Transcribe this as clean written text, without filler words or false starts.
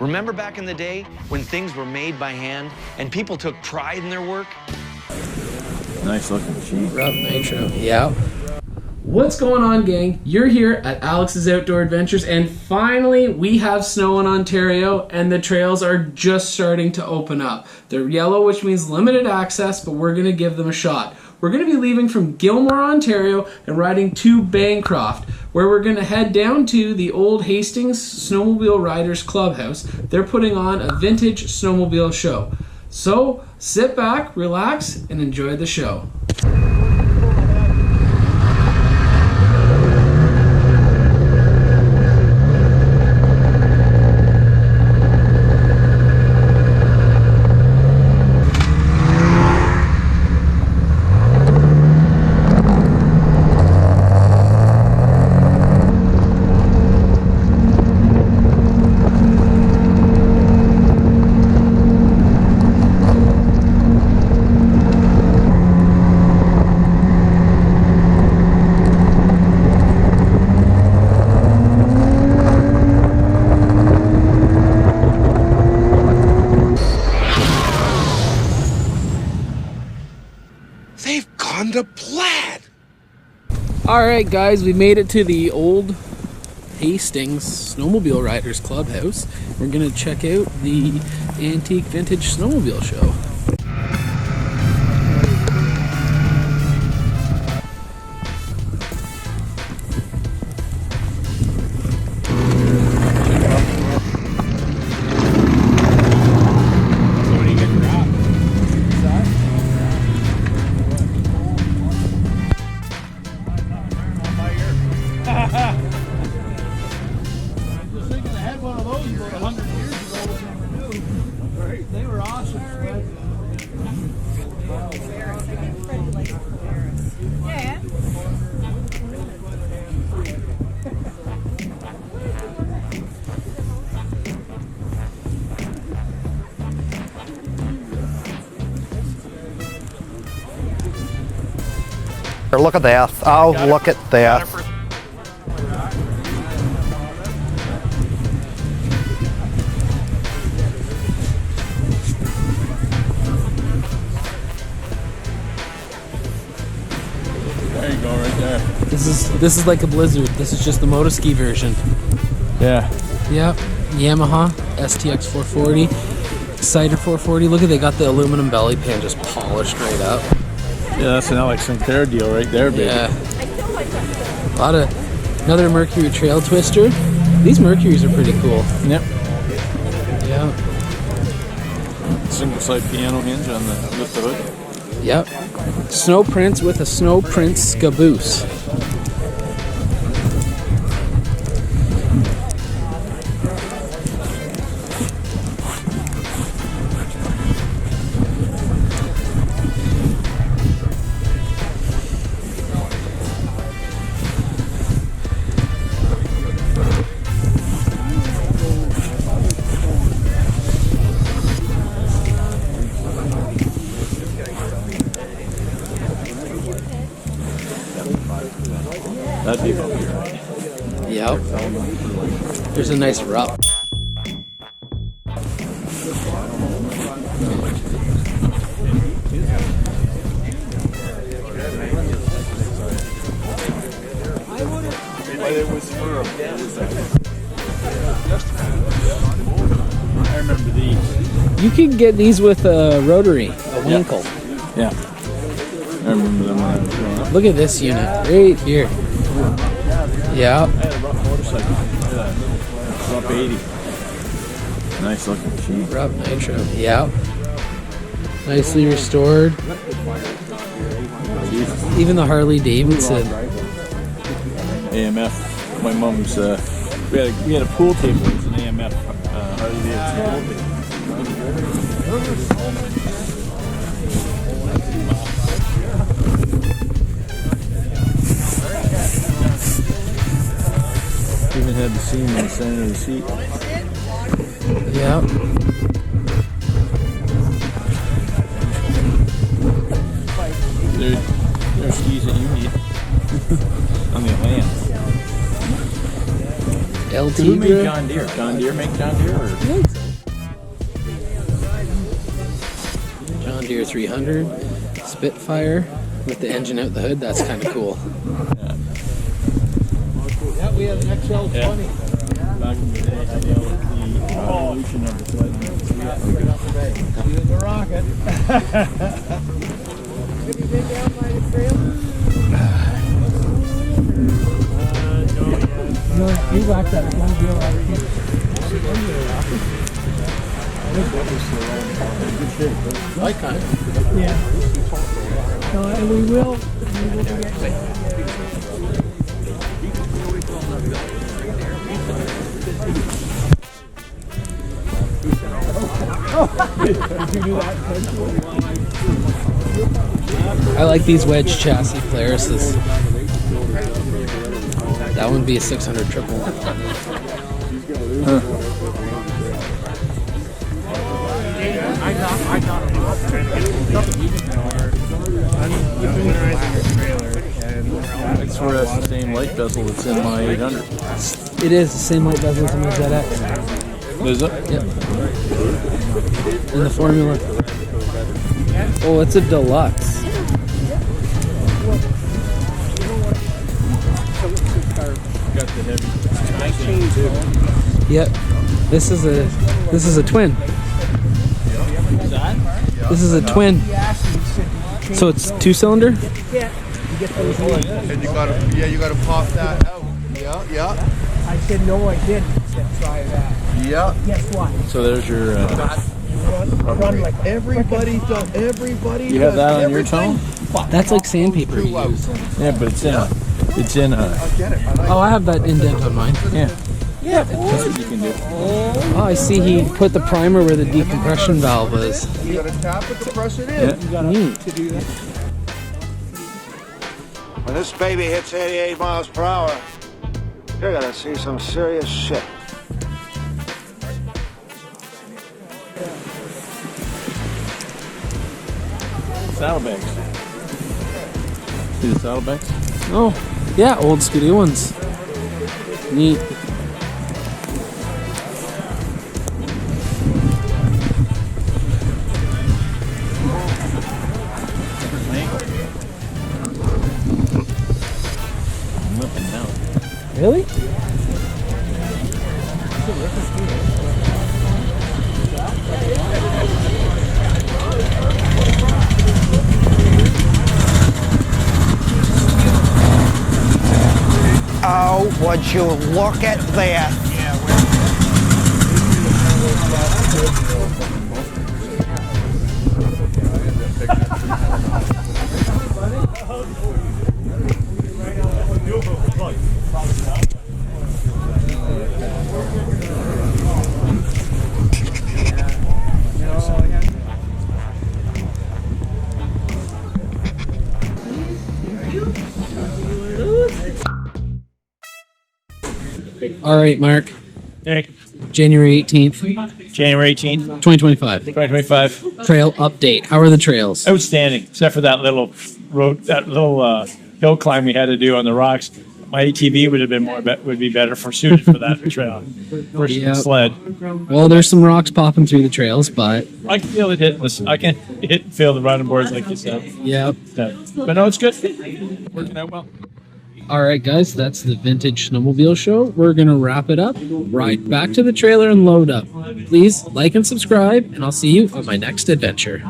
Remember back in the day when things were made by hand and people took pride in their work? Nice looking sheep. Rub nitro. Yeah. What's going on, gang? You're here at Alex's Outdoor Adventures, and finally we have snow in Ontario and the trails are just starting to open up. They're yellow, which means limited access, but we're going to give them a shot. We're going to be leaving from Gilmore, Ontario and riding to Bancroft, where we're going to head down to the Old Hastings Snowmobile Riders Clubhouse. They're putting on a vintage snowmobile show. So sit back, relax, and enjoy the show. The plaid. Alright guys, we made it to the Old Hastings Snowmobile Riders Clubhouse. We're going to check out the antique vintage snowmobile show. They were awesome. Yeah. Look at that. Oh, look at that. There you go, right there. This is like a Blizzard. This is just the motoski version. Yeah. Yep. Yamaha STX 440, Cider 440. Look at, they got the aluminum belly pan just polished right up. Yeah, that's an Alex Sinclair deal right there, baby. Yeah. A lot of another Mercury Trail Twister. These Mercuries are pretty cool. Yep. Yeah. Single side piano hinge on the lift the hood. Yep. Snow Prince with a Snow Prince caboose. That'd be about here. Yep. There's a nice rup. I remember these. You can get these with a rotary, a Winkle. Yeah. I remember them when I was growing up. Look at this unit right here. Yeah. I had a rough motorcycle. Rough 80. Nice looking sheep. Rub nitro. Yeah. Nicely restored. Even the Harley Davidson. AMF. My mom's. We had a pool table. It was an AMF Harley Davidson pool table. Even had the seam in the center of the seat. Yeah. There's skis that you need on the land. LT Who made group. John Deere? John Deere make John Deere? Or? John Deere 300 Spitfire with the engine out the hood. That's kind of cool. Yeah, we have an XL20. Yeah. Back in the day, I dealt with the evolution of the sled. He was a rocket. Have you been down by the trail? No, you got that snowmobile out here. Like kind. Yeah. No, and we will get I like these wedge chassis Polaris. That would be a 600 triple. I swear that's the same light bezel that's in my 800. It is the same light bezel as my ZX. Is it? Yep. In the formula. Oh, it's a deluxe. Got the heavy. Yep. This is a twin. This is a twin. So it's 2-cylinder? And you gotta pop that out. Yeah. I said, no, I didn't. He said, try that. Yeah. Guess what? So there's your. Run like Everybody does. Everybody You have that on your tone? That's like sandpaper you use. Yeah, but it's in a. It's in a. Oh, I have that indent on mine. Yeah. Yeah, that's what you can do. Oh, I see he put the primer where the decompression valve is. You gotta tap it to press it in. Yeah. Neat. When this baby hits 88 miles per hour, you're gonna see some serious shit. Saddlebags. See the saddlebags? Oh, yeah, old Scooty ones. Neat. I'm up and down. Really? Oh, would you look at that? All right, Mark. Hey, January 18th, January 18th, 2025. 2025. Trail update. How are the trails? Outstanding, except for that little road, that little hill climb we had to do on the rocks. My ATV would have been would be better suited for that trail versus Yep. the sled. Well, there's some rocks popping through the trails, but I can feel it hitting this. I can hit and feel the running boards like you said. yeah. But no, it's good. Working out well. All right, guys, that's the Vintage Snowmobile Show. We're going to wrap it up, ride back to the trailer, and load up. Please like and subscribe, and I'll see you on my next adventure.